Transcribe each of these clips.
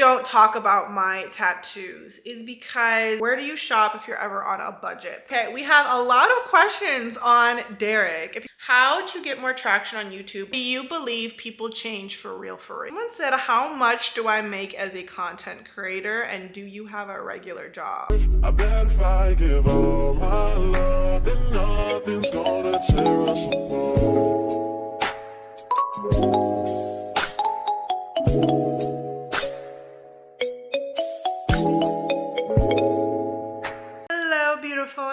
don't talk about my tattoos is because where do you shop if you're ever on a budget? Okay, we have a lot of questions on Derek. How to get more traction on YouTube. Do you believe people change for real for real? Someone said, how much do I make as a content creator and do you have a regular job? I bet if I give all my love, then nothing's gonna tear us apart.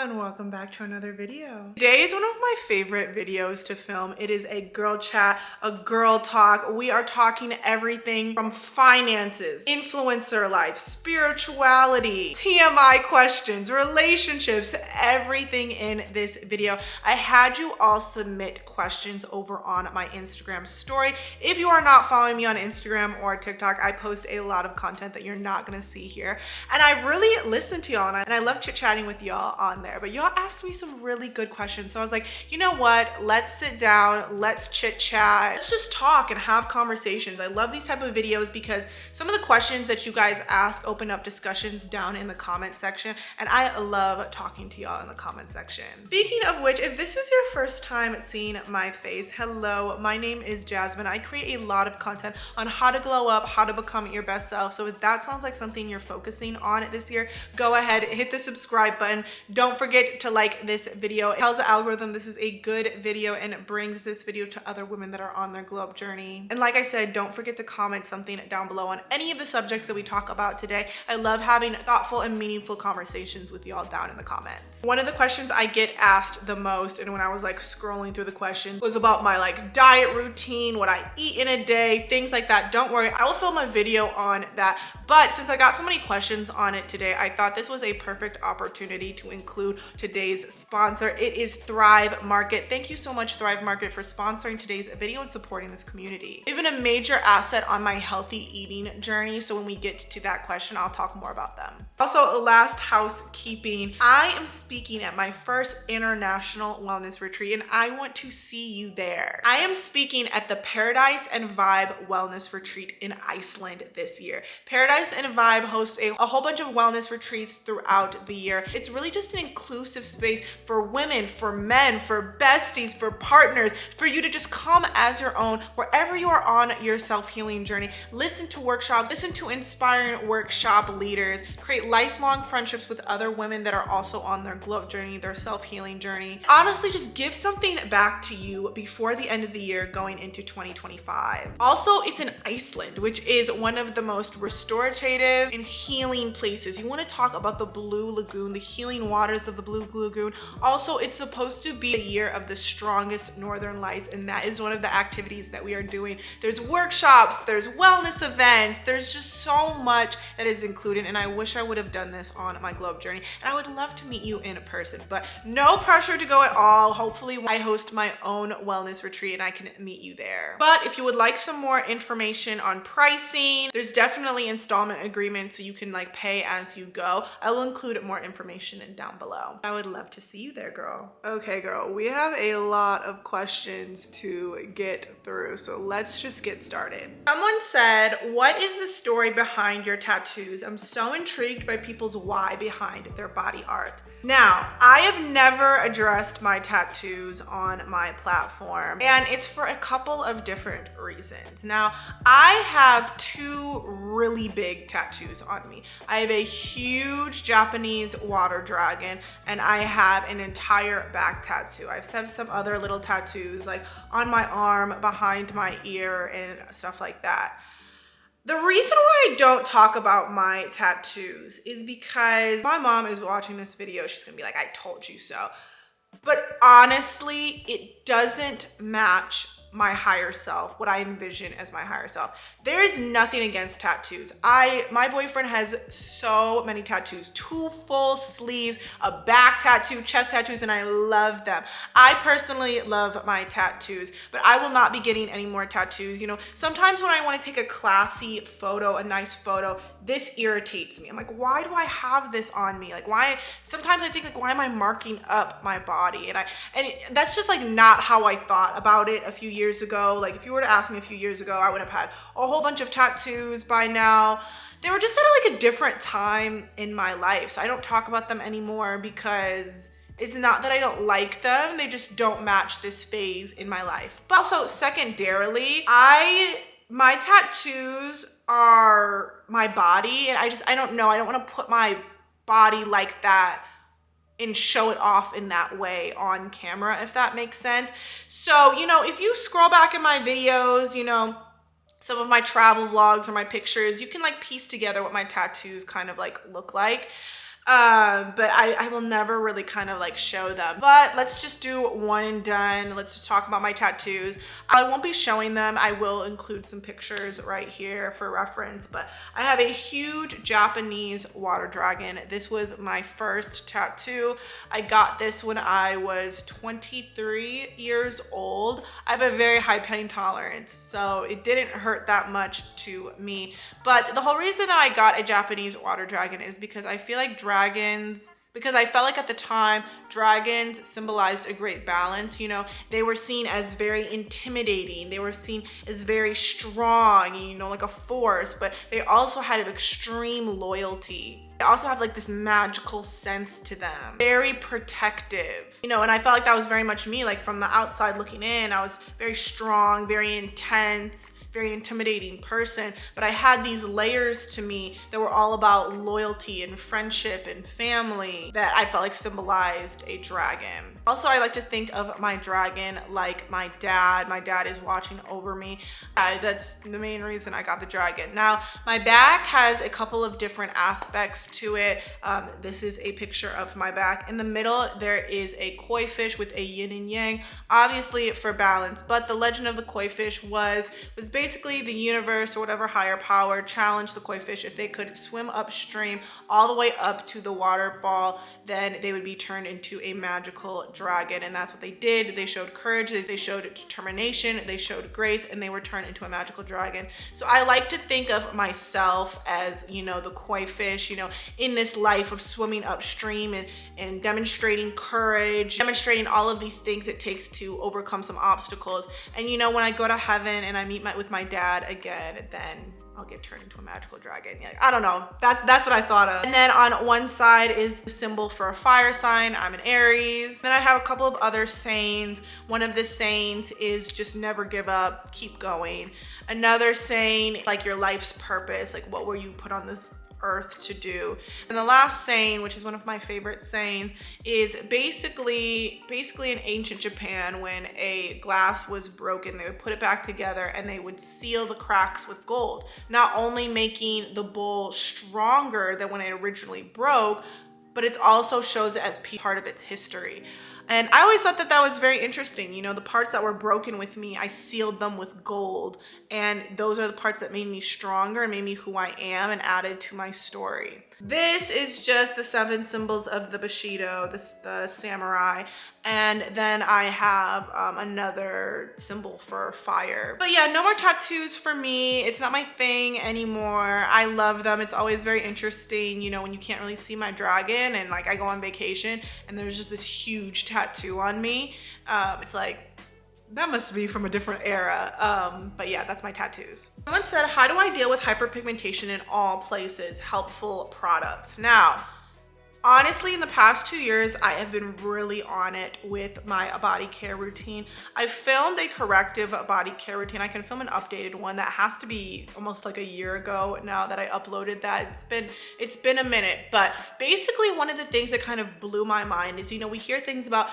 And welcome back to another video. Today is one of my favorite videos to film. It is a girl chat, a girl talk. We are talking everything from finances, influencer life, spirituality, TMI questions, relationships, everything in this video. I had you all submit questions over on my Instagram story. If you are not following me on Instagram or TikTok, I post a lot of content that you're not gonna see here. And I really listen to y'all and I love chit-chatting with y'all on there. But y'all asked me some really good questions. So I was like, you know what? Let's sit down, let's chit chat. Let's just talk and have conversations. I love these type of videos because some of the questions that you guys ask open up discussions down in the comment section. And I love talking to y'all in the comment section. Speaking of which, if this is your first time seeing my face, hello, my name is Jasmine. I create a lot of content on how to glow up, how to become your best self. So if that sounds like something you're focusing on this year, go ahead, hit the subscribe button. Don't forget to like this video. It tells the algorithm this is a good video and it brings this video to other women that are on their glow up journey. And like I said, don't forget to comment something down below on any of the subjects that we talk about today. I love having thoughtful and meaningful conversations with y'all down in the comments. One of the questions I get asked the most, and when I was like scrolling through the questions, was about my like diet routine, what I eat in a day, things like that. Don't worry, I will film a video on that. But since I got so many questions on it today, I thought this was a perfect opportunity to include today's sponsor. It is Thrive Market. Thank you so much, Thrive Market, for sponsoring today's video and supporting this community. They've been a major asset on my healthy eating journey. So when we get to that question, I'll talk more about them. Also, last housekeeping, I am speaking at my first international wellness retreat and I want to see you there. I am speaking at the Paradise and Vibe Wellness Retreat in Iceland this year. Paradise and Vibe hosts a whole bunch of wellness retreats throughout the year. It's really just an inclusive space for women, for men, for besties, for partners, for you to just come as your own wherever you are on your self-healing journey. Listen to workshops, listen to inspiring workshop leaders, create lifelong friendships with other women that are also on their glow up journey, their self-healing journey. Honestly, just give something back to you before the end of the year going into 2025. Also, it's in Iceland, which is one of the most restorative and healing places. You want to talk about the Blue Lagoon, the healing waters of the Blue Lagoon. Also, it's supposed to be a year of the strongest northern lights, and that is one of the activities that we are doing. There's workshops, there's wellness events, there's just so much that is included, and I wish I would have done this on my glow up journey, and I would love to meet you in person, but no pressure to go at all. Hopefully I host my own wellness retreat and I can meet you there. But if you would like some more information on pricing, there's definitely installment agreements so you can like pay as you go. I will include more information down below. I would love to see you there, girl. Okay, girl, we have a lot of questions to get through, so let's just get started. Someone said, what is the story behind your tattoos? I'm so intrigued by people's why behind their body art. Now, I have never addressed my tattoos on my platform, and it's for a couple of different reasons. Now, I have two really big tattoos on me. I have a huge Japanese water dragon, and I have an entire back tattoo. I have some other little tattoos like on my arm, behind my ear, and stuff like that. The reason why I don't talk about my tattoos is because my mom is watching this video. She's gonna be like, I told you so. But honestly, it doesn't match my higher self, what I envision as my higher self. There is nothing against tattoos. My boyfriend has so many tattoos, 2 full sleeves, a back tattoo, chest tattoos, and I love them. I personally love my tattoos, but I will not be getting any more tattoos. You know, sometimes when I want to take a classy photo, a nice photo, this irritates me. I'm like, why do I have this on me? Like, why? Sometimes I think, like, why am I marking up my body? And that's just like not how I thought about it a few years ago. Like, if you were to ask me a few years ago, I would have had a whole bunch of tattoos by now. they were just at like a different time in my life. So I don't talk about them anymore because it's not that I don't like them, they just don't match this phase in my life. But also secondarily, my tattoos are my body, and I don't know, I don't want to put my body like that and show it off in that way on camera, if that makes sense. So, you know, if you scroll back in my videos, you know, some of my travel vlogs or my pictures, you can like piece together what my tattoos kind of like look like. But I will never really kind of like show them. But let's just do one and done. Let's just talk about my tattoos. I won't be showing them. I will include some pictures right here for reference, but I have a huge Japanese water dragon. This was my first tattoo. I got this when I was 23 years old. I have a very high pain tolerance, so it didn't hurt that much to me. But the whole reason that I got a Japanese water dragon is because I feel like because I felt like at the time dragons symbolized a great balance. You know, they were seen as very intimidating, they were seen as very strong, you know, like a force, but they also had an extreme loyalty. They also have like this magical sense to them, very protective, you know, and I felt like that was very much me. Like from the outside looking in, I was very strong, very intense, very intimidating person, but I had these layers to me that were all about loyalty and friendship and family that I felt like symbolized a dragon. Also, I like to think of my dragon like my dad. My dad is watching over me. That's the main reason I got the dragon. Now, my back has a couple of different aspects to it. This is a picture of my back. In the middle, there is a koi fish with a yin and yang, obviously for balance, but the legend of the koi fish was basically the universe or whatever higher power challenged the koi fish. If they could swim upstream all the way up to the waterfall, then they would be turned into a magical dragon. And that's what they did. They showed courage, they showed determination, they showed grace, and they were turned into a magical dragon. So I like to think of myself as, you know, the koi fish, you know, in this life of swimming upstream and demonstrating courage, demonstrating all of these things it takes to overcome some obstacles. And you know, when I go to heaven and I meet with my dad again, then I'll get turned into a magical dragon. Yeah, I don't know. That's what I thought of. And then on one side is the symbol for a fire sign. I'm an Aries. Then I have a couple of other sayings. One of the sayings is just never give up, keep going. Another saying, like your life's purpose, like what were you put on this earth to do. And the last saying, which is one of my favorite sayings, is basically in ancient Japan, when a glass was broken, they would put it back together and they would seal the cracks with gold, not only making the bowl stronger than when it originally broke, but it also shows it as part of its history. And I always thought that that was very interesting. You know, the parts that were broken with me, I sealed them with gold. And those are the parts that made me stronger and made me who I am and added to my story. This is just the 7 symbols of the Bushido, the samurai. And then I have another symbol for fire. But yeah, no more tattoos for me. It's not my thing anymore. I love them. It's always very interesting, you know, when you can't really see my dragon and like I go on vacation and there's just this huge tattoo on me. It's like, that must be from a different era. But yeah, that's my tattoos. Someone said, how do I deal with hyperpigmentation in all places? Helpful products. Now, honestly, in the past 2 years, I have been really on it with my body care routine. I filmed a corrective body care routine. I can film an updated one that has to be almost like a year ago now that I uploaded that. It's been a minute, but basically one of the things that kind of blew my mind is, you know, we hear things about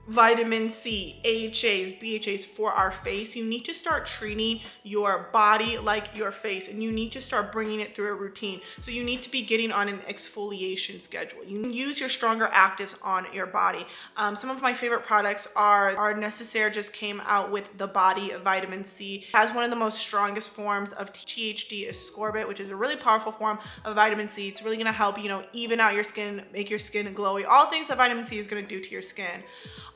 vitamin C, AHAs, BHAs for our face. You need to start treating your body like your face, and you need to start bringing it through a routine. So you need to be getting on an exfoliation schedule. You can use your stronger actives on your body. Some of my favorite products are Necessaire just came out with the body vitamin C. It has one of the most strongest forms of THD ascorbate, which is a really powerful form of vitamin C. It's really gonna help, you know, even out your skin, make your skin glowy, all things that vitamin C is gonna do to your skin.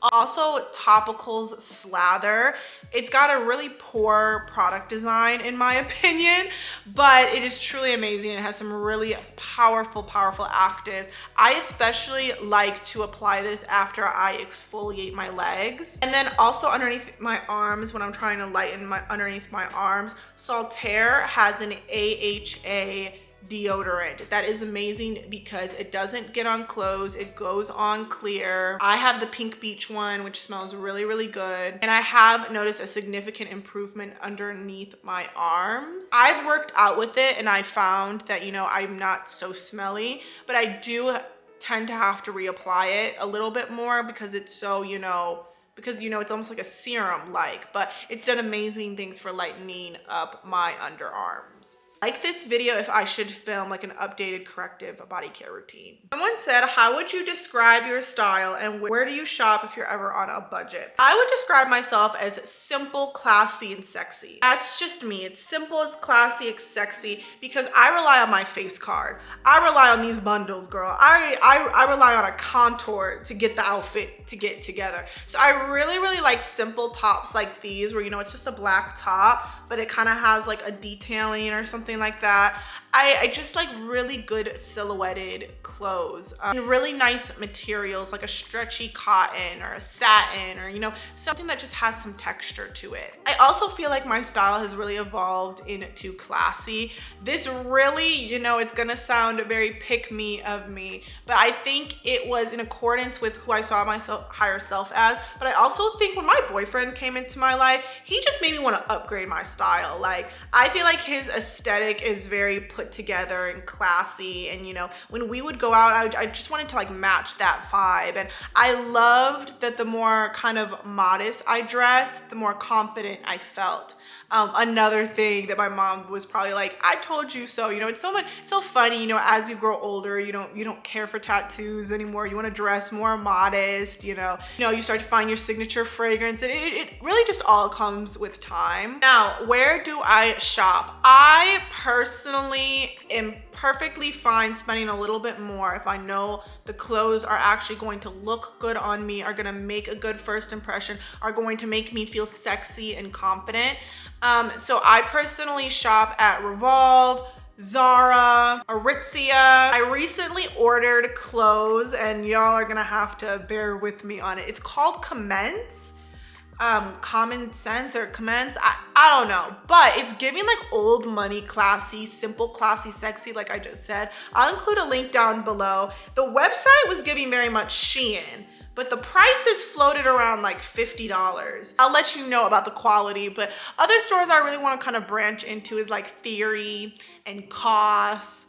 Also, Topicals Slather. It's got a really poor product design in my opinion, but it is truly amazing. It has some really powerful actives. I especially like to apply this after I exfoliate my legs. And then also underneath my arms, when I'm trying to lighten underneath my arms, Saltaire has an AHA deodorant. That is amazing because it doesn't get on clothes, it goes on clear. I have the Pink Beach one, which smells really, really good. And I have noticed a significant improvement underneath my arms. I've worked out with it and I found that, you know, I'm not so smelly, but I do tend to have to reapply it a little bit more because it's so, you know, it's almost like a serum but it's done amazing things for lightening up my underarms. Like this video if I should film like an updated corrective body care routine. Someone said, how would you describe your style and where do you shop if you're ever on a budget? I would describe myself as simple, classy, and sexy. That's just me. It's simple, it's classy, it's sexy because I rely on my face card. I rely on these bundles, girl. I rely on a contour to get the outfit to get together. So I really, really like simple tops like these where, you know, it's just a black top, but it kind of has like a detailing or something like that. I just like really good silhouetted clothes and really nice materials like a stretchy cotton or a satin or, you know, something that just has some texture to it. I also feel like my style has really evolved into classy. This really, you know, it's gonna sound very pick me of me, but I think it was in accordance with who I saw myself higher self as. But I also think when my boyfriend came into my life, he just made me want to upgrade my style. Like I feel like his aesthetic is very put together and classy, and you know, when we would go out, I just wanted to like match that vibe. And I loved that the more kind of modest I dressed, the more confident I felt. Another thing that my mom was probably like, I told you so. You know, it's so funny, you know, as you grow older, you don't care for tattoos anymore. You want to dress more modest, you know, you start to find your signature fragrance, and it really just all comes with time. Now, where do I shop? I personally am perfectly fine spending a little bit more if I know the clothes are actually going to look good on me, are gonna make a good first impression, are going to make me feel sexy and confident. So I personally shop at REVOLVE, Zara, Aritzia. I recently ordered clothes and y'all are gonna have to bear with me on it. It's called Commence. Common sense or commence, I don't know, but it's giving like old money, classy, simple, classy, sexy, like I just said. I'll include a link down below. The website was giving very much Shein, but the prices floated around like $50. I'll let you know about the quality, but other stores I really want to kind of branch into is like Theory and COS,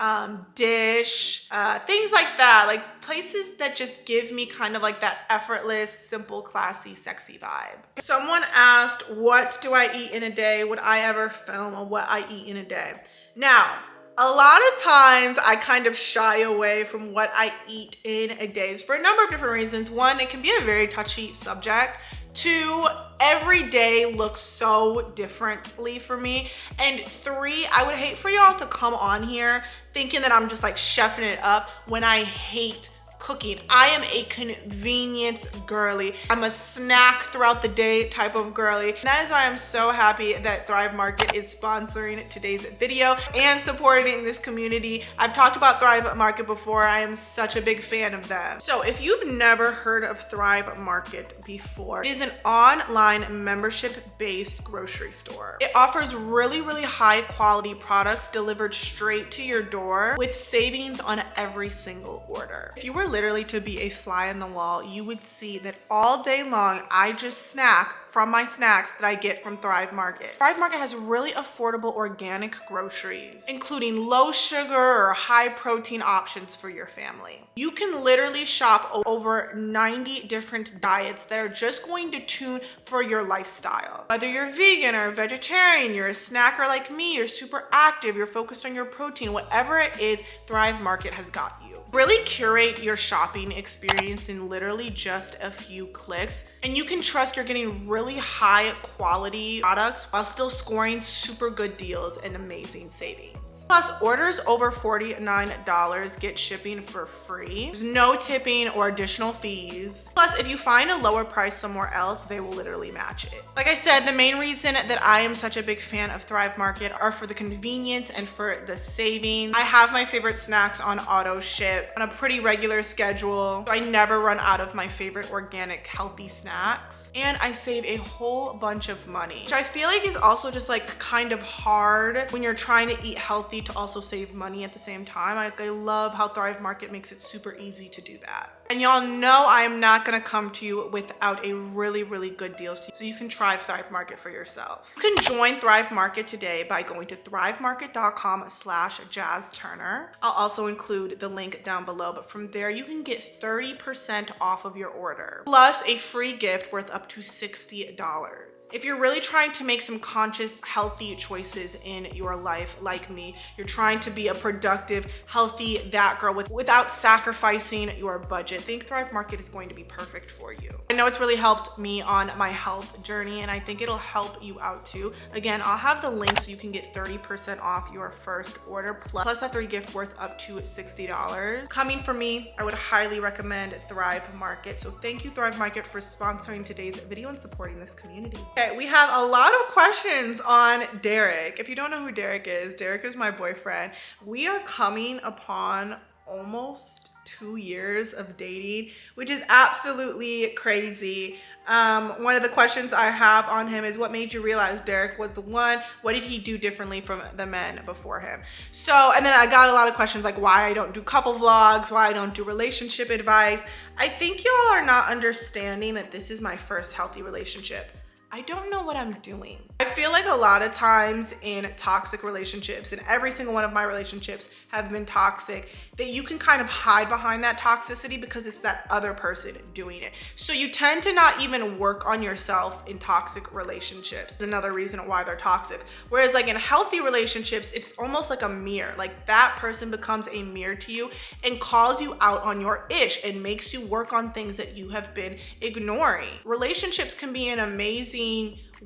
Dish, things like that, like places that just give me kind of like that effortless, simple, classy, sexy vibe. Someone asked, what do I eat in a day? Would I ever film what I eat in a day? Now, a lot of times I kind of shy away from what I eat in a day for a number of different reasons. One, it can be a very touchy subject. Two, every day looks so differently for me. And three, I would hate for y'all to come on here thinking that I'm just like chefing it up when I hate cooking. I am a convenience girly. I'm a snack throughout the day type of girly. And that is why I'm so happy that Thrive Market is sponsoring today's video and supporting this community. I've talked about Thrive Market before. I am such a big fan of them. So if you've never heard of Thrive Market before, it is an online membership-based grocery store. It offers really, really high quality products delivered straight to your door with savings on every single order. If you were literally to be a fly on the wall, you would see that all day long I just snack from my snacks that I get from Thrive Market. Thrive Market has really affordable organic groceries, including low sugar or high protein options for your family. You can literally shop over 90 different diets that are just going to tune for your lifestyle. Whether you're vegan or vegetarian, you're a snacker like me, you're super active, you're focused on your protein, whatever it is, Thrive Market has got you. Really curate your shopping experience in literally just a few clicks, and you can trust you're getting really high quality products while still scoring super good deals and amazing savings. Plus, orders over $49 get shipping for free. There's no tipping or additional fees. Plus, if you find a lower price somewhere else, they will literally match it. Like I said, the main reason that I am such a big fan of Thrive Market are for the convenience and for the savings. I have my favorite snacks on auto ship on a pretty regular schedule, so I never run out of my favorite organic healthy snacks. And I save a whole bunch of money, which I feel like is also just like kind of hard when you're trying to eat healthy healthy to also save money at the same time. I love how Thrive Market makes it super easy to do that. And y'all know I am not gonna come to you without a really, really good deal so you can try Thrive Market for yourself. You can join Thrive Market today by going to thrivemarket.com/JazTurner. I'll also include the link down below, but from there you can get 30% off of your order, plus a free gift worth up to $60. If you're really trying to make some conscious, healthy choices in your life, like me, you're trying to be a productive, healthy that girl without sacrificing your budget, I think Thrive Market is going to be perfect for you. I know it's really helped me on my health journey, and I think it'll help you out too. Again, I'll have the link so you can get 30% off your first order, plus a free gift worth up to $60. Coming from me, I would highly recommend Thrive Market. So thank you, Thrive Market, for sponsoring today's video and supporting this community. Okay, we have a lot of questions on Derek. If you don't know who Derek is my boyfriend. We are coming upon almost 2 years of dating, which is absolutely crazy. One of the questions I have on him is, what made you realize Derek was the one? What did he do differently from the men before him? So, and then I got a lot of questions like why I don't do couple vlogs, why I don't do relationship advice. I think y'all are not understanding that this is my first healthy relationship. I don't know what I'm doing. I feel like a lot of times in toxic relationships, and every single one of my relationships have been toxic, that you can kind of hide behind that toxicity because it's that other person doing it. So you tend to not even work on yourself in toxic relationships. Another reason why they're toxic. Whereas like in healthy relationships, it's almost like a mirror. Like that person becomes a mirror to you and calls you out on your ish and makes you work on things that you have been ignoring. Relationships can be an amazing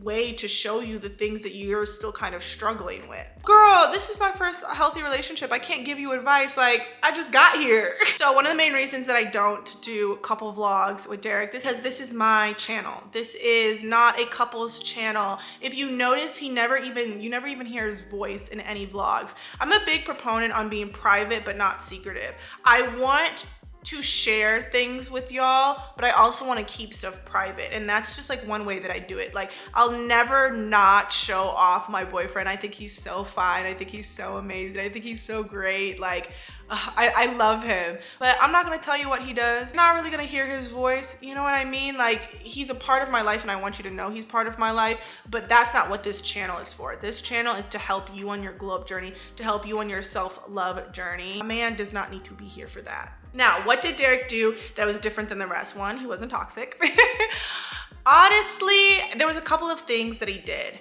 way to show you the things that you're still kind of struggling with. Girl, this is my first healthy relationship. I can't give you advice. Like, I just got here. So one of the main reasons that I don't do couple vlogs with Derek is because this is my channel. This is not a couple's channel. If you notice, you never even hear his voice in any vlogs. I'm a big proponent on being private but not secretive. I want to share things with y'all, but I also want to keep stuff private, and that's just like one way that I do it. Like, I'll never not show off my boyfriend. I think he's so fine. I think he's so amazing. I think he's so great. Like, I love him, but I'm not gonna tell you what he does. You're not really gonna hear his voice. You know what I mean? Like, he's a part of my life and I want you to know he's part of my life, but that's not what this channel is for. This channel is to help you on your glow up journey, to help you on your self-love journey. A man does not need to be here for that. Now, what did Derek do that was different than the rest? One, he wasn't toxic. Honestly, there was a couple of things that he did.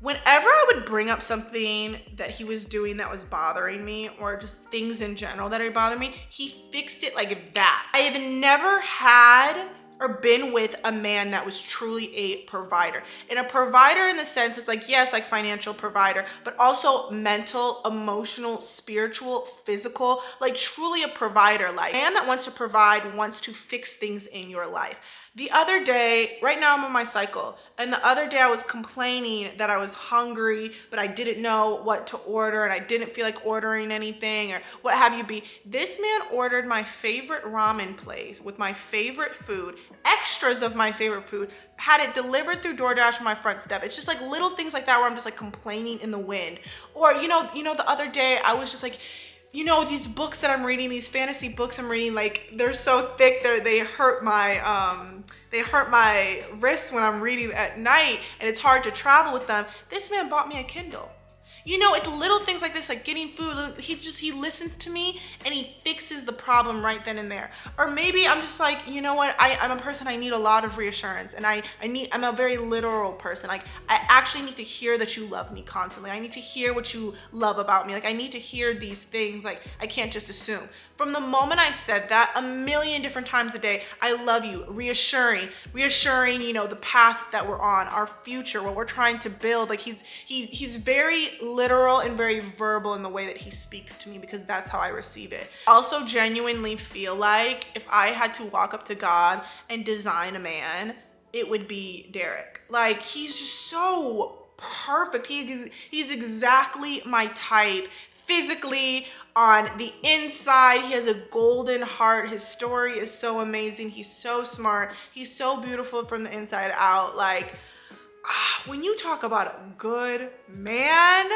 Whenever I would bring up something that he was doing that was bothering me, or just things in general that are bothering me, he fixed it like that. I have never had or been with a man that was truly a provider. And a provider in the sense, it's like, yes, like financial provider, but also mental, emotional, spiritual, physical, like truly a provider. Like, a man that wants to provide wants to fix things in your life. The other day, right now I'm on my cycle, and the other day I was complaining that I was hungry, but I didn't know what to order, and I didn't feel like ordering anything, or what have you be. This man ordered my favorite ramen place with my favorite food, extras of my favorite food, had it delivered through DoorDash on my front step. It's just like little things like that where I'm just like complaining in the wind. Or, you know, the other day I was just like, you know, these books that I'm reading, these fantasy books I'm reading, like they're so thick, they hurt my wrists when I'm reading at night, and it's hard to travel with them. This man bought me a Kindle. You know, it's little things like this, like getting food. He listens to me and he fixes the problem right then and there. Or maybe I'm just like, you know what? I'm a person, I need a lot of reassurance, and I'm a very literal person. Like, I actually need to hear that you love me constantly. I need to hear what you love about me. Like, I need to hear these things. Like, I can't just assume. From the moment I said that a million different times a day, I love you, reassuring, you know, the path that we're on, our future, what we're trying to build. Like, he's very literal and very verbal in the way that he speaks to me, because that's how I receive it. I also genuinely feel like if I had to walk up to God and design a man, it would be Derek. Like, he's just so perfect. He's exactly my type. Physically, on the inside, he has a golden heart. His story is so amazing. He's so smart. He's so beautiful from the inside out. Like, when you talk about a good man,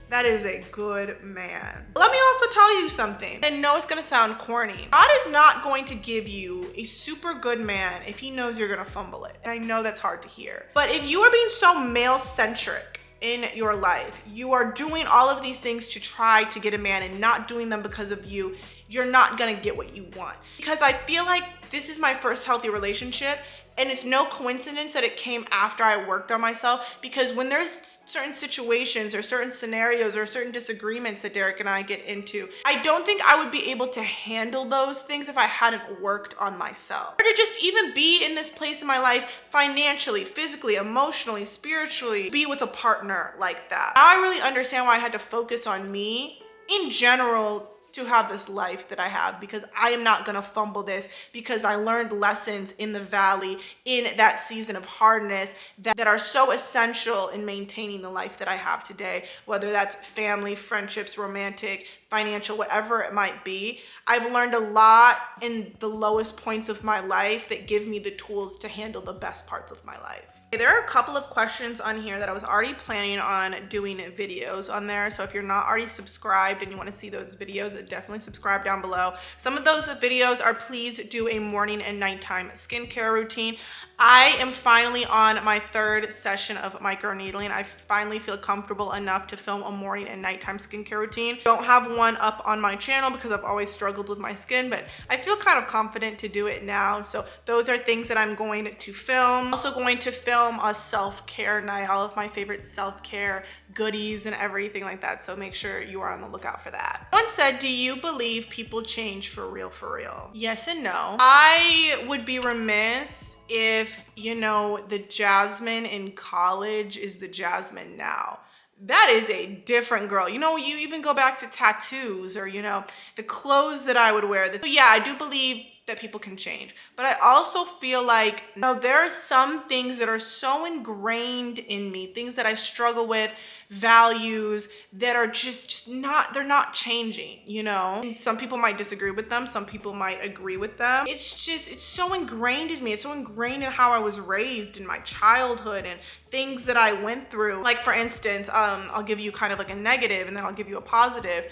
That is a good man. Let me also tell you something. I know it's gonna sound corny. God is not going to give you a super good man if he knows you're gonna fumble it. And I know that's hard to hear. But if you are being so male-centric in your life, you are doing all of these things to try to get a man and not doing them because of you, you're not gonna get what you want. Because I feel like this is my first healthy relationship, and it's no coincidence that it came after I worked on myself, because when there's certain situations or certain scenarios or certain disagreements that Derek and I get into, I don't think I would be able to handle those things if I hadn't worked on myself. Or to just even be in this place in my life financially, physically, emotionally, spiritually, be with a partner like that. Now I really understand why I had to focus on me in general to have this life that I have, because I am not gonna fumble this, because I learned lessons in the valley, in that season of hardness that are so essential in maintaining the life that I have today, whether that's family, friendships, romantic, financial, whatever it might be. I've learned a lot in the lowest points of my life that give me the tools to handle the best parts of my life. There are a couple of questions on here that I was already planning on doing videos on there. So if you're not already subscribed and you want to see those videos, definitely subscribe down below. Some of those videos are please do a morning and nighttime skincare routine. I am finally on my 3rd session of microneedling. I finally feel comfortable enough to film a morning and nighttime skincare routine. Don't have one up on my channel because I've always struggled with my skin, but I feel kind of confident to do it now. So those are things that I'm going to film. I'm also going to film a self-care night, all of my favorite self-care goodies and everything like that. So make sure you are on the lookout for that. Someone said, do you believe people change for real, for real? Yes and no. I would be remiss if, you know, the Jasmine in college is the Jasmine now. That is a different girl. You know, you even go back to tattoos or, you know, the clothes that I would wear. So yeah, I do believe that people can change. But I also feel like, you know, there are some things that are so ingrained in me, things that I struggle with, values that are just not, they're not changing, you know? And some people might disagree with them. Some people might agree with them. It's just, it's so ingrained in me. It's so ingrained in how I was raised in my childhood and things that I went through. Like for instance, I'll give you kind of like a negative and then I'll give you a positive.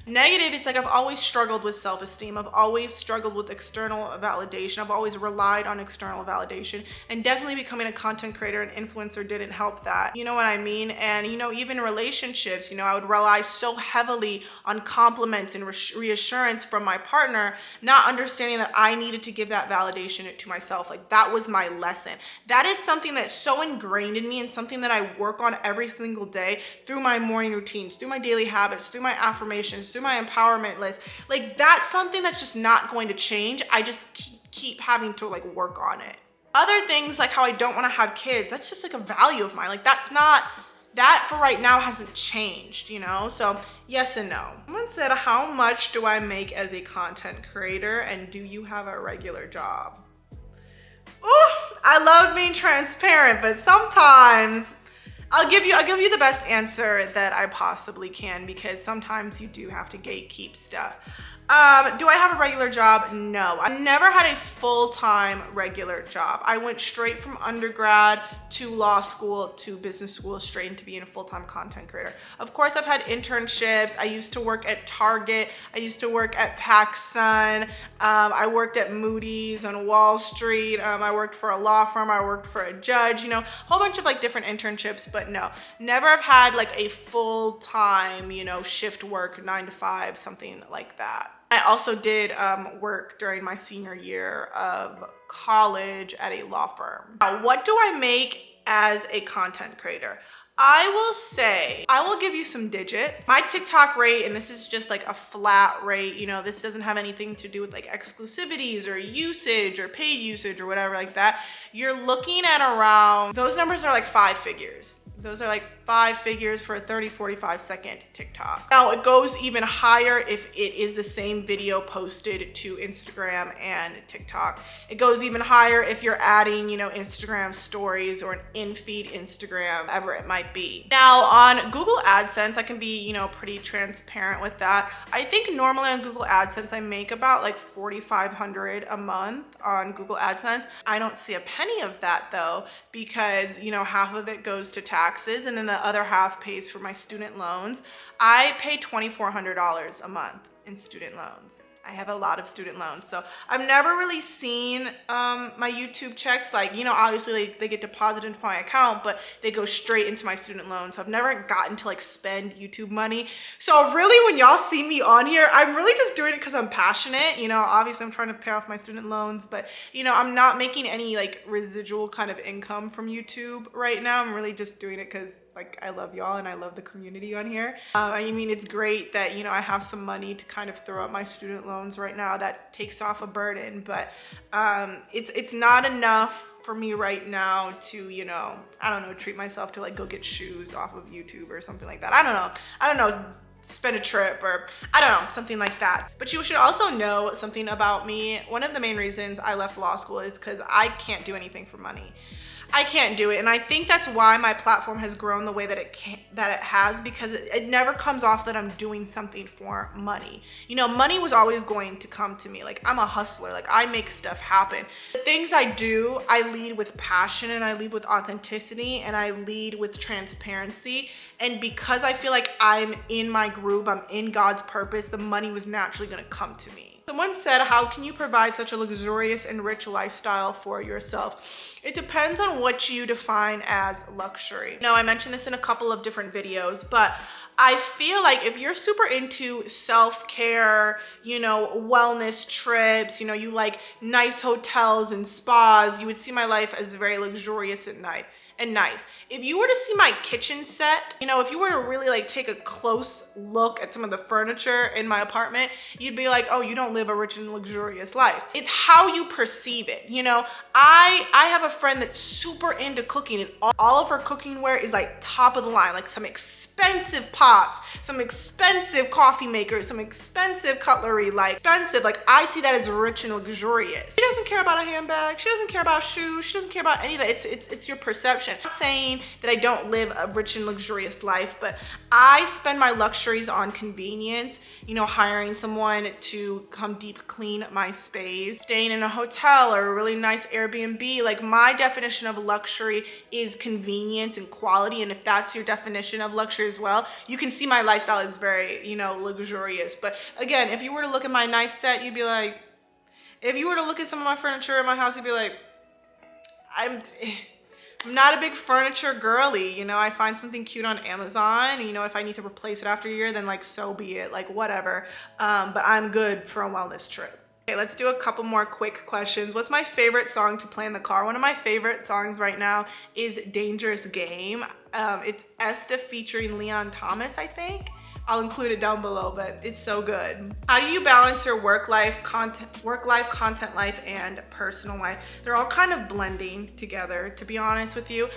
Negative, it's like I've always struggled with self-esteem. I've always struggled with external validation. I've always relied on external validation, and definitely becoming a content creator and influencer didn't help that. You know what I mean? And you know, even relationships, you know, I would rely so heavily on compliments and reassurance from my partner, not understanding that I needed to give that validation to myself. Like that was my lesson. That is something that's so ingrained in me and something that I work on every single day through my morning routines, through my daily habits, through my affirmations, through my empowerment list. Like that's something that's just not going to change. I just keep having to like work on it. Other things like how I don't want to have kids, that's just like a value of mine. Like that's not, that for right now hasn't changed, you know? So yes and no. Someone said, how much do I make as a content creator and do you have a regular job? Ooh, I love being transparent, but sometimes I'll give you the best answer that I possibly can, because sometimes you do have to gatekeep stuff. Do I have a regular job? No, I never had a full-time regular job. I went straight from undergrad to law school to business school, straight into being a full-time content creator. Of course, I've had internships. I used to work at Target. I used to work at PacSun. I worked at Moody's on Wall Street. I worked for a law firm. I worked for a judge, you know, a whole bunch of like different internships, but no, never have had like a full-time, you know, shift work, 9 to 5, something like that. I also did work during my senior year of college at a law firm. Now, what do I make as a content creator? I will say, I will give you some digits. My TikTok rate, and this is just like a flat rate, you know, this doesn't have anything to do with like exclusivities or usage or paid usage or whatever like that. You're looking at around, those numbers are like 5 figures. Those are like 5 figures for a 30-45 second TikTok. Now it goes even higher if it is the same video posted to Instagram and TikTok. It goes even higher if you're adding, you know, Instagram stories or an in-feed Instagram, whatever it might be. Now on Google AdSense, I can be, you know, pretty transparent with that. I think normally on Google AdSense, I make about like $4,500 a month on Google AdSense. I don't see a penny of that though, because, you know, half of it goes to taxes and then the the other half pays for my student loans. I pay $2,400 a month in student loans. I have a lot of student loans, so I've never really seen my YouTube checks, like, you know, obviously they get deposited into my account, but they go straight into my student loan. So I've never gotten to like spend YouTube money. So really, when y'all see me on here, I'm really just doing it because I'm passionate. You know, obviously I'm trying to pay off my student loans, but you know, I'm not making any like residual kind of income from YouTube right now. I'm really just doing it because like I love y'all and I love the community on here. I mean, it's great that, you know, I have some money to kind of throw at my student loans right now. That takes off a burden, but it's not enough for me right now to, you know, I don't know, treat myself to like go get shoes off of YouTube or something like that. I don't know, spend a trip or I don't know, something like that. But you should also know something about me. One of the main reasons I left law school is because I can't do anything for money. I can't do it, and I think that's why my platform has grown the way that it has, because it never comes off that I'm doing something for money. You know, money was always going to come to me. Like, I'm a hustler. Like, I make stuff happen. The things I do, I lead with passion, and I lead with authenticity, and I lead with transparency. And because I feel like I'm in my groove, I'm in God's purpose, the money was naturally going to come to me. Someone said, how can you provide such a luxurious and rich lifestyle for yourself? It depends on what you define as luxury. Now, I mentioned this in a couple of different videos, but I feel like if you're super into self-care, you know, wellness trips, you know, you like nice hotels and spas, you would see my life as very luxurious at night. And nice. If you were to see my kitchen set, you know, if you were to really like take a close look at some of the furniture in my apartment, you'd be like, oh, you don't live a rich and luxurious life. It's how you perceive it. You know, I have a friend that's super into cooking, and all of her cooking wear is like top of the line, like some expensive pots, some expensive coffee makers, some expensive cutlery, like expensive. Like, I see that as rich and luxurious. She doesn't care about a handbag. She doesn't care about shoes. She doesn't care about any of that. It's your perception. I'm not saying that I don't live a rich and luxurious life, but I spend my luxuries on convenience, you know, hiring someone to come deep clean my space, staying in a hotel or a really nice Airbnb. Like, my definition of luxury is convenience and quality. And if that's your definition of luxury as well, you can see my lifestyle is very, you know, luxurious. But again, if you were to look at my knife set, you'd be like, if you were to look at some of my furniture in my house, you'd be like, I'm not a big furniture girly. You know, I find something cute on Amazon. You know, if I need to replace it after a year, then like, so be it, like whatever. But I'm good for a wellness trip. Okay, let's do a couple more quick questions. What's my favorite song to play in the car? One of my favorite songs right now is Dangerous Game. It's Esta featuring Leon Thomas, I think. I'll include it down below, but it's so good. How do you balance your work life, content life, and personal life? They're all kind of blending together, to be honest with you.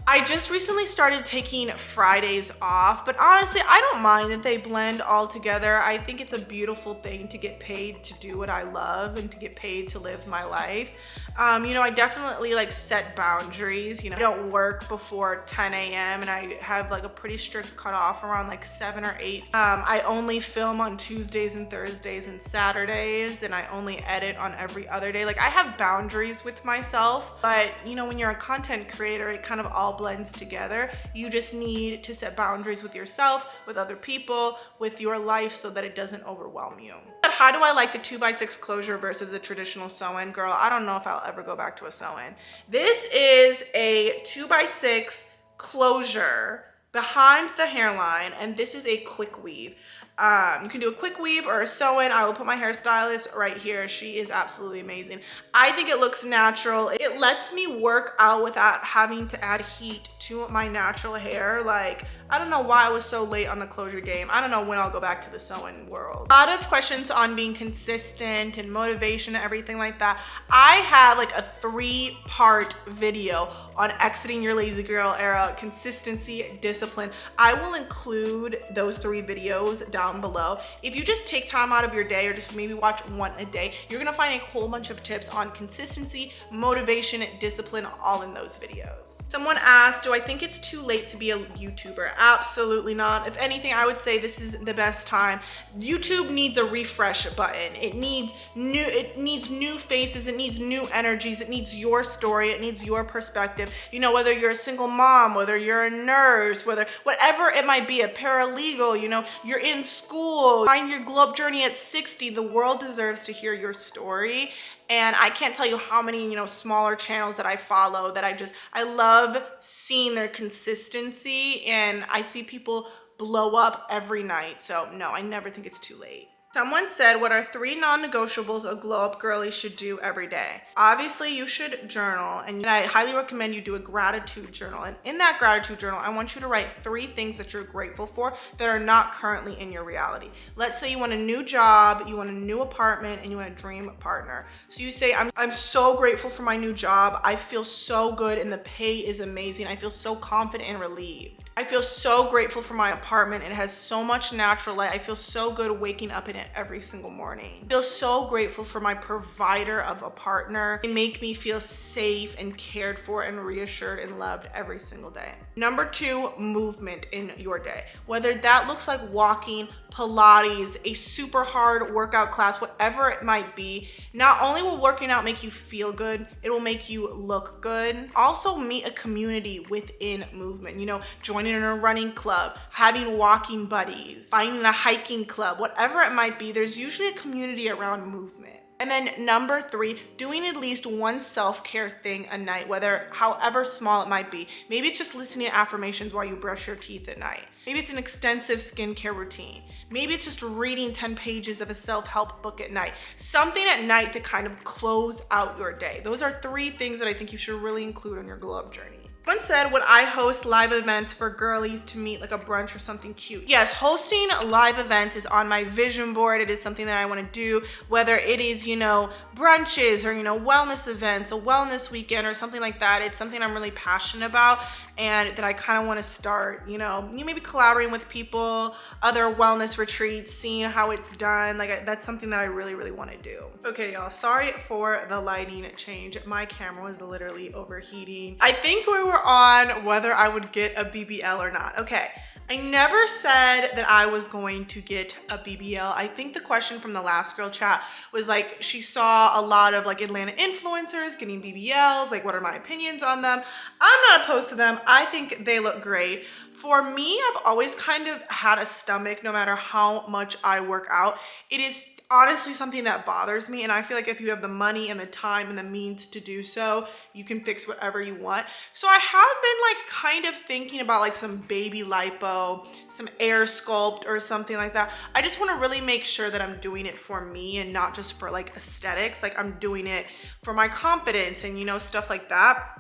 I just recently started taking Fridays off, but honestly, I don't mind that they blend all together. I think it's a beautiful thing to get paid to do what I love and to get paid to live my life. You know, I definitely like set boundaries. You know, I don't work before 10 a.m. and I have like a pretty strict cutoff around like 7 or 8. I only film on Tuesdays and Thursdays and Saturdays, and I only edit on every other day. Like, I have boundaries with myself, but you know, when you're a content creator, it kind of all blends together. You just need to set boundaries with yourself, with other people, with your life, so that it doesn't overwhelm you. But how do I like the 2x6 closure versus the traditional sew-in? Girl, I don't know if I'll ever go back to a sew-in. This is a 2x6 closure behind the hairline, and this is a quick weave. You can do a quick weave or a sew-in. I will put my hairstylist right here. She is absolutely amazing. I think it looks natural. It lets me work out without having to add heat to my natural hair. Like, I don't know why I was so late on the closure game. I don't know when I'll go back to the sew-in world. A lot of questions on being consistent and motivation and everything like that. I have like a 3-part video on exiting your lazy girl era, consistency, discipline. I will include those 3 videos down down below. If you just take time out of your day or just maybe watch one a day, you're gonna find a whole bunch of tips on consistency, motivation, discipline, all in those videos. Someone asked, do I think it's too late to be a YouTuber? Absolutely not. If anything, I would say this is the best time. YouTube needs a refresh button. It needs new faces, it needs new energies, it needs your story, it needs your perspective. You know, whether you're a single mom, whether you're a nurse, whatever it might be, a paralegal, you know, you're in school, find your glow up journey at 60, the world deserves to hear your story. And I can't tell you how many, you know, smaller channels that I follow that I love seeing their consistency, and I see people blow up every night. So no, I never think it's too late. Someone said, what are 3 non-negotiables a glow-up girly should do every day? Obviously, you should journal, and I highly recommend you do a gratitude journal. And in that gratitude journal, I want you to write 3 things that you're grateful for that are not currently in your reality. Let's say you want a new job, you want a new apartment, and you want a dream partner. So you say, I'm so grateful for my new job. I feel so good and the pay is amazing. I feel so confident and relieved. I feel so grateful for my apartment. It has so much natural light. I feel so good waking up in it every single morning. I feel so grateful for my provider of a partner. They make me feel safe and cared for and reassured and loved every single day. Number 2, movement in your day. Whether that looks like walking, Pilates, a super hard workout class, whatever it might be, not only will working out make you feel good, it will make you look good. Also meet a community within movement, you know, joining in a running club, having walking buddies, finding a hiking club, whatever it might be, there's usually a community around movement. And then number 3, doing at least one self-care thing a night, however small it might be. Maybe it's just listening to affirmations while you brush your teeth at night. Maybe it's an extensive skincare routine. Maybe it's just reading 10 pages of a self-help book at night. Something at night to kind of close out your day. Those are 3 things that I think you should really include on your glow up journey. Someone said, would I host live events for girlies to meet, like a brunch or something cute? Yes, hosting live events is on my vision board. It is something that I want to do, whether it is, you know, brunches or, you know, wellness events, a wellness weekend or something like that. It's something I'm really passionate about and that I kind of want to start, you know, maybe collaborating with people, other wellness retreats, seeing how it's done. Like that's something that I really, really want to do. Okay, y'all, sorry for the lighting change. My camera was literally overheating. I think we were on whether I would get a BBL or not. Okay, I never said that I was going to get a BBL. I think the question from the last girl chat was like, she saw a lot of like Atlanta influencers getting BBLs, like what are my opinions on them? I'm not opposed to them. I think they look great. For me, I've always kind of had a stomach no matter how much I work out. It is honestly something that bothers me, and I feel like if you have the money and the time and the means to do so, you can fix whatever you want. So I have been like kind of thinking about like some baby lipo, some air sculpt or something like that. I just want to really make sure that I'm doing it for me and not just for like aesthetics. Like I'm doing it for my confidence and, you know, stuff like that.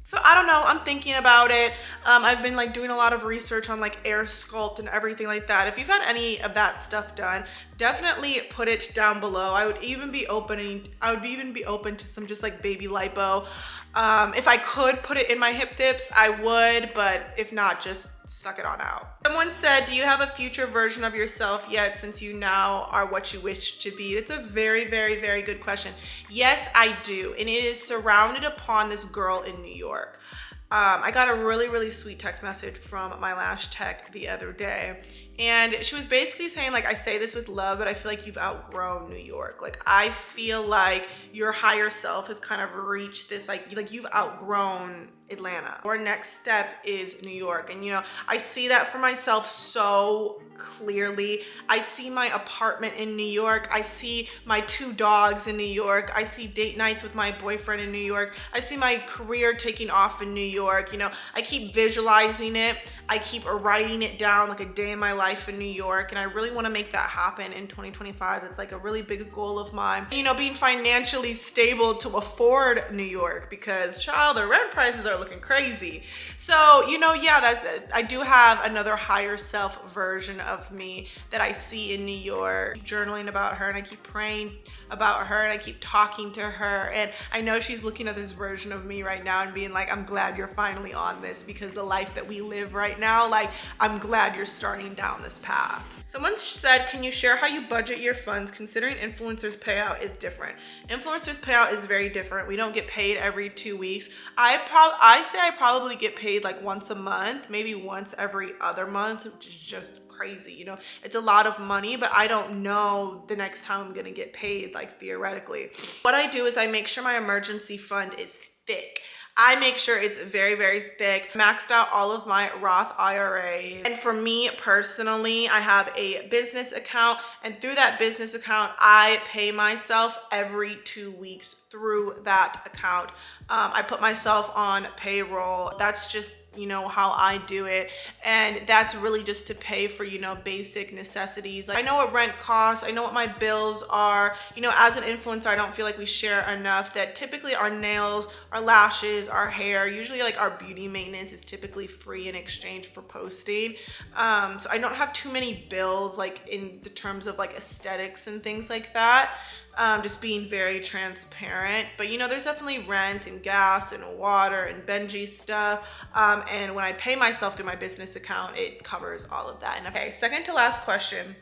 So I don't know, I'm thinking about it. I've been like doing a lot of research on like air sculpt and everything like that. If you've had any of that stuff done, definitely put it down below. I would even be open to some just like baby lipo. If I could put it in my hip dips, I would, but if not, just suck it on out. Someone said, do you have a future version of yourself yet since you now are what you wish to be? It's a very, very, very good question. Yes, I do. And it is surrounded upon this girl in New York. I got a really, really sweet text message from my lash tech the other day. And she was basically saying, like, I say this with love, but I feel like you've outgrown New York. Like, I feel like your higher self has kind of reached this, like you've outgrown Atlanta. Our next step is New York. And, you know, I see that for myself so clearly. I see my apartment in New York. I see my 2 dogs in New York. I see date nights with my boyfriend in New York. I see my career taking off in New York. You know, I keep visualizing it. I keep writing it down, like a day in my life in New York, and I really want to make that happen in 2025. It's like a really big goal of mine. You know, being financially stable to afford New York, because child, the rent prices are looking crazy. So, you know, yeah, I do have another higher self version of me that I see in New York. Journaling about her, and I keep praying about her, and I keep talking to her, and I know she's looking at this version of me right now and being like, I'm glad you're finally on this, because the life that we live right now, like, I'm glad you're starting down down this path. Someone said, can you share how you budget your funds considering influencers payout is different? Influencers payout is very different. We don't get paid every 2 weeks. I say I probably get paid like once a month, maybe once every other month, which is just crazy. You know, it's a lot of money, but I don't know the next time I'm gonna get paid, like theoretically. What I do is I make sure my emergency fund is thick. I make sure it's very, very thick. Maxed out all of my Roth IRAs. And for me personally, I have a business account, and through that business account, I pay myself every 2 weeks through that account. I put myself on payroll. That's just, you know, how I do it. And that's really just to pay for, you know, basic necessities. Like, I know what rent costs. I know what my bills are. You know, as an influencer, I don't feel like we share enough that typically our nails, our lashes, our hair, usually like our beauty maintenance is typically free in exchange for posting. So I don't have too many bills like in the terms of like aesthetics and things like that. Just being very transparent. But you know, there's definitely rent and gas and water and Benji stuff. And when I pay myself through my business account, it covers all of that. And okay, second to last question.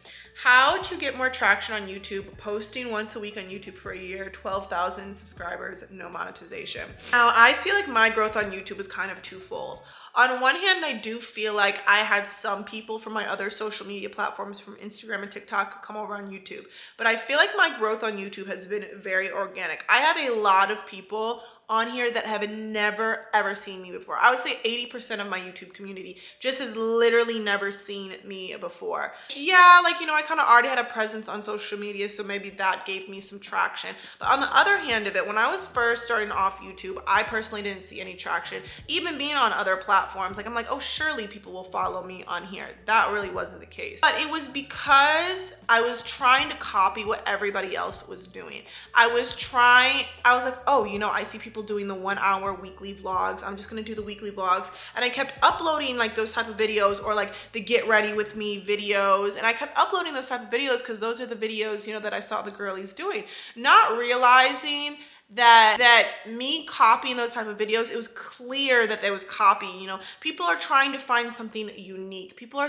How to get more traction on YouTube, posting once a week on YouTube for a year, 12,000 subscribers, no monetization. Now, I feel like my growth on YouTube is kind of twofold. On one hand, I do feel like I had some people from my other social media platforms, from Instagram and TikTok, come over on YouTube. But I feel like my growth on YouTube has been very organic. I have a lot of people on here that have never ever seen me before. I would say 80% of my YouTube community just has literally never seen me before. Yeah, like, you know, I kind of already had a presence on social media, so maybe that gave me some traction. But on the other hand of it, when I was first starting off YouTube, I personally didn't see any traction. Even being on other platforms, like I'm like, oh, surely people will follow me on here. That really wasn't the case. But it was because I was trying to copy what everybody else was doing. I was like, oh, you know, I see people doing the 1 hour weekly vlogs. I'm just gonna do the weekly vlogs. And I kept uploading like those type of videos, or like the get ready with me videos. And I kept uploading those type of videos because those are the videos, you know, that I saw the girlies doing. Not realizing that me copying those type of videos, it was clear that there was copying. You know, people are trying to find something unique. You're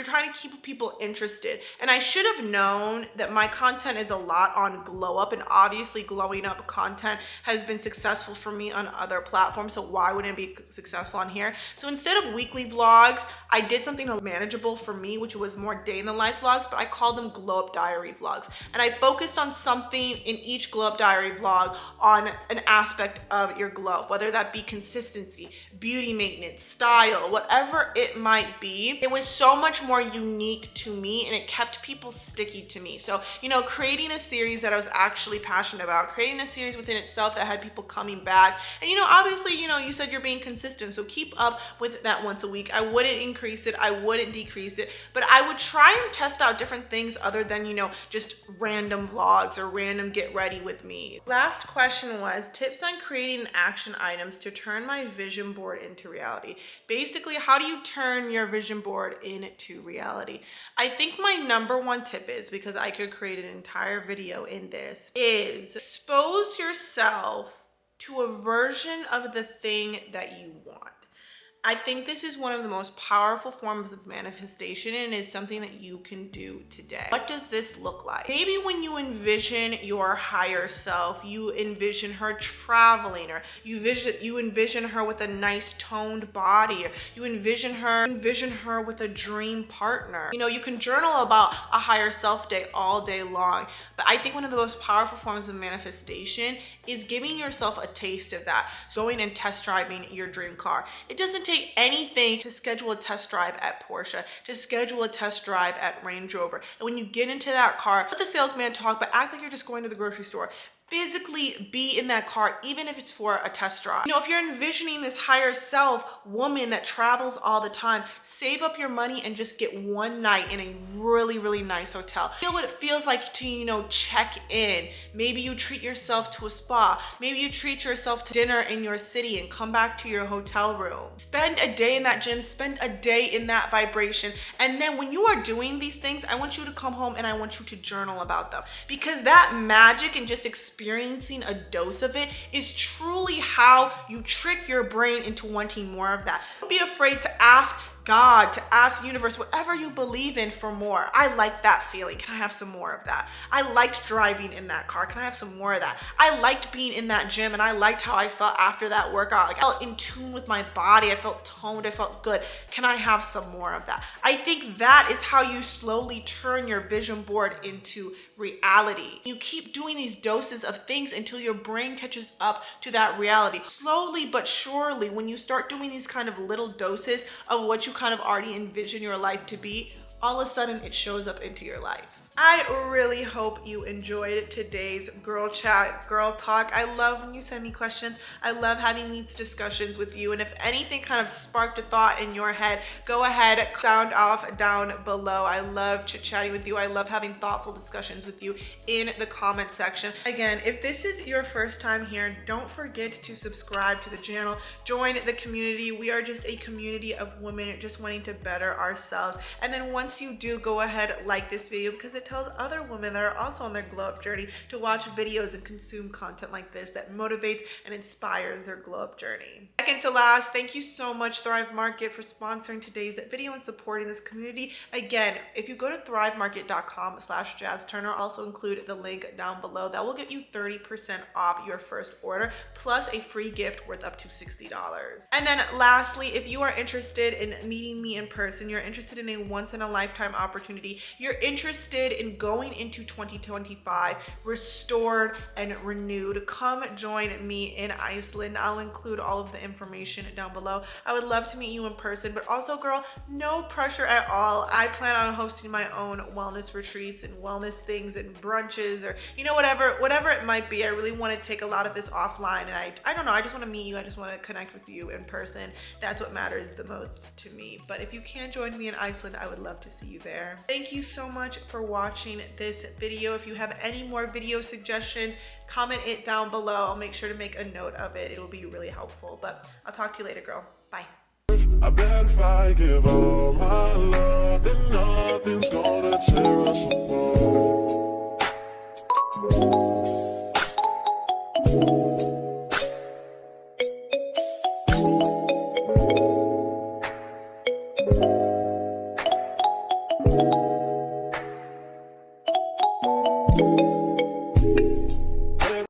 trying to keep people interested. And I should have known that my content is a lot on glow up, and obviously glowing up content has been successful for me on other platforms. So why wouldn't it be successful on here? So instead of weekly vlogs, I did something manageable for me, which was more day in the life vlogs, but I called them glow up diary vlogs. And I focused on something in each glow up diary vlog, on an aspect of your glow, whether that be consistency, beauty maintenance, style, whatever it might be. It was so much more unique to me, and it kept people sticky to me. So, you know, creating a series that I was actually passionate about, creating a series within itself that had people coming back. And, you know, obviously, you know, you said you're being consistent, so keep up with that once a week. I wouldn't increase it, I wouldn't decrease it, but I would try and test out different things other than, you know, just random vlogs or random get ready with me. Last question was tips on creating action items to turn my vision board into reality. Basically, how do you turn your vision board into reality? I think my number one tip is, because I could create an entire video in this, is expose yourself to a version of the thing that you want. I think this is one of the most powerful forms of manifestation, and is something that you can do today. What does this look like? Maybe when you envision your higher self, you envision her traveling, or you envision her with a nice toned body, or you envision her with a dream partner. You know, you can journal about a higher self day all day long, but I think one of the most powerful forms of manifestation is giving yourself a taste of that. Going and test driving your dream car. It doesn't take anything to schedule a test drive at Porsche, to schedule a test drive at Range Rover. And when you get into that car, let the salesman talk, but act like you're just going to the grocery store. Physically be in that car, even if it's for a test drive. You know, if you're envisioning this higher self woman that travels all the time, save up your money and just get one night in a really, really nice hotel. Feel what it feels like to, you know, check in. Maybe you treat yourself to a spa. Maybe you treat yourself to dinner in your city and come back to your hotel room. Spend a day in that gym, spend a day in that vibration. And then when you are doing these things, I want you to come home and I want you to journal about them. Because that magic and just experiencing a dose of it is truly how you trick your brain into wanting more of that. Don't be afraid to ask God, to ask the universe, whatever you believe in, for more. I like that feeling. Can I have some more of that? I liked driving in that car. Can I have some more of that? I liked being in that gym, and I liked how I felt after that workout. Like, I felt in tune with my body. I felt toned. I felt good. Can I have some more of that? I think that is how you slowly turn your vision board into reality. You keep doing these doses of things until your brain catches up to that reality. Slowly but surely, when you start doing these kind of little doses of what you kind of already envision your life to be, all of a sudden it shows up into your life. I really hope you enjoyed today's girl chat, girl talk. I love when you send me questions. I love having these discussions with you. And if anything kind of sparked a thought in your head, go ahead, sound off down below. I love chit-chatting with you. I love having thoughtful discussions with you in the comment section. Again, if this is your first time here, don't forget to subscribe to the channel. Join the community. We are just a community of women just wanting to better ourselves. And then once you do, go ahead, like this video, because it tells other women that are also on their glow up journey to watch videos and consume content like this that motivates and inspires their glow up journey. Second to last, thank you so much, Thrive Market, for sponsoring today's video and supporting this community. Again, if you go to thrivemarket.com/jazzturner, I'll also include the link down below. That will get you 30% off your first order, plus a free gift worth up to $60. And then lastly, if you are interested in meeting me in person, you're interested in a once in a lifetime opportunity, you're interested in going into 2025 restored and renewed, come join me in Iceland. I'll include all of the information down below. I would love to meet you in person, but also, girl, no pressure at all. I plan on hosting my own wellness retreats and wellness things and brunches, or whatever it might be. I really want to take a lot of this offline, and I don't know, I just want to meet you. I just want to connect with you in person. That's what matters the most to me. But if you can join me in Iceland, I would love to see you there. Thank you so much for watching this video. If you have any more video suggestions, comment it down below. I'll make sure to make a note of it. It will be really helpful. But I'll talk to you later, girl. Bye. I bet if I give all my love, then nothing's gonna tear us apart.